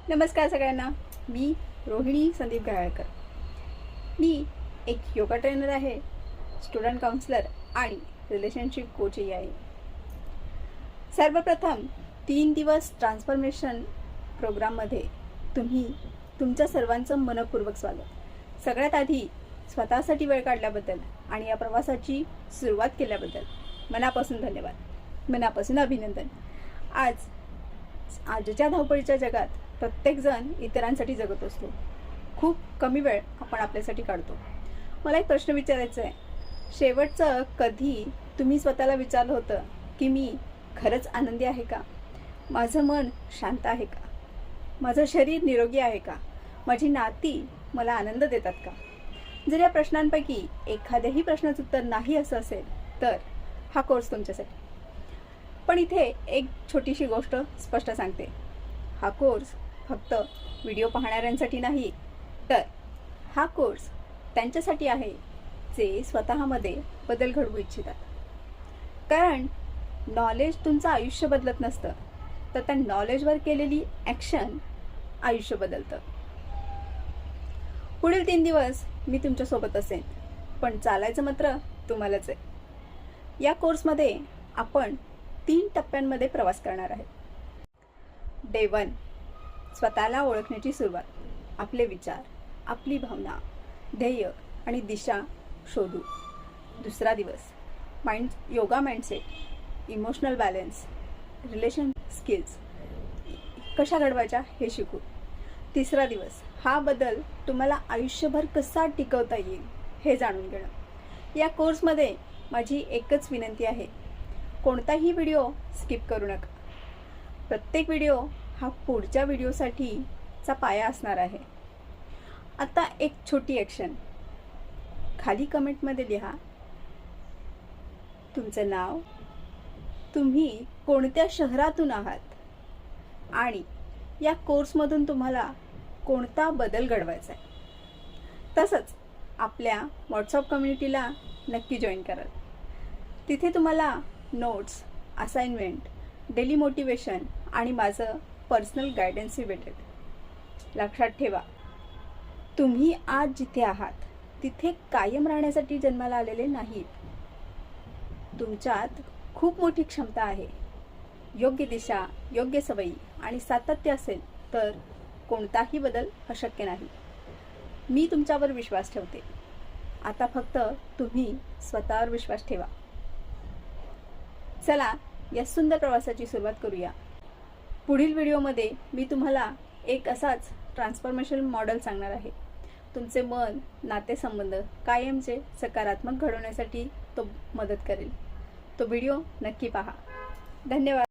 नमस्कार सगळ्यांना. मी रोहिणी संदीप घाळकर. मी एक योगा ट्रेनर आहे, स्टुडंट काउन्सिलर आणि रिलेशनशिप कोचही आहे. सर्वप्रथम 3 दिवस ट्रान्सफॉर्मेशन प्रोग्राममध्ये तुमच्या सर्वांचं मनपूर्वक स्वागत. सगळ्यात आधी स्वतःसाठी वेळ काढल्याबद्दल आणि या प्रवासाची सुरुवात केल्याबद्दल मनापासून धन्यवाद, मनापासून अभिनंदन. आजच्या धावपळीच्या जगात प्रत्येकजण इतरांसाठी जगत असतो. खूप कमी वेळ आपण आपल्यासाठी काढतो. मला एक प्रश्न विचारायचा आहे. शेवटचं कधी तुम्ही स्वतःला विचारलं होतं की मी खरंच आनंदी आहे का? माझं मन शांत आहे का? माझं शरीर निरोगी आहे का? माझी नाती मला आनंद देतात का? जर या प्रश्नांपैकी एखाद्याही प्रश्नाचं उत्तर नाही असं असेल तर हा कोर्स तुमच्यासाठी. पण इथे एक छोटीशी गोष्ट स्पष्ट सांगते. हा कोर्स फक्त व्हिडिओ पाहणाऱ्यांसाठी नाही, तर हा कोर्स त्यांच्यासाठी आहे जे स्वतःमध्ये बदल घडवू इच्छितात. कारण नॉलेज तुमचं आयुष्य बदलत नसतं, तर त्या नॉलेजवर केलेली ॲक्शन आयुष्य बदलतं. पुढील 3 दिवस मी तुमच्यासोबत असेन, पण चालायचं मात्र तुम्हालाच आहे. या कोर्समध्ये आपण 3 टप्प्यांमध्ये प्रवास करणार आहे. डे 1 स्वतःला ओळखण्याची सुरुवात. आपले विचार, आपली भावना, ध्येय आणि दिशा शोधू. दुसरा दिवस yoga mindset, emotional balance, relation skills कशा घडवायच्या हे शिकू. तिसरा दिवस हा बदल तुम्हाला आयुष्यभर कसा टिकवता येईल हे जाणून घेणं. या कोर्समध्ये माझी एकच विनंती आहे, कोणताही व्हिडिओ स्किप करू नका. प्रत्येक व्हिडिओ हा पुढच्या व्हिडिओसाठीचा पाया असणार आहे. आता एक छोटी ॲक्शन. खाली कमेंटमध्ये लिहा तुमचं नाव, तुम्ही कोणत्या शहरातून आहात आणि या कोर्समधून तुम्हाला कोणता बदल घडवायचा आहे. तसंच आपल्या व्हॉट्सअप कम्युनिटीला नक्की जॉईन कराल. तिथे तुम्हाला नोट्स, असाइनमेंट, डेली मोटिवेशन आणि माझं पर्सनल गायडन्सही भेटेल. लक्षात ठेवा, तुम्ही आज जिथे आहात तिथे कायम राहण्यासाठी जन्माला आलेले नाहीत. तुमच्यात खूप मोठी क्षमता आहे. योग्य दिशा, योग्य सवयी आणि सातत्य असेल तर कोणताही बदल अशक्य नाही. मी तुमच्यावर विश्वास ठेवते. आता फक्त तुम्ही स्वतःवर विश्वास ठेवा. चला या सुंदर प्रवासाची सुरुवात करूया. पुढील व्हिडिओमध्ये मी तुम्हाला एक असाच ट्रान्सफॉर्मेशन मॉडेल सांगणार आहे. तुमचे मन, नातेसंबंध कायमचे सकारात्मक घडवण्यासाठी तो मदत करेल. तो व्हिडिओ नक्की पहा. धन्यवाद.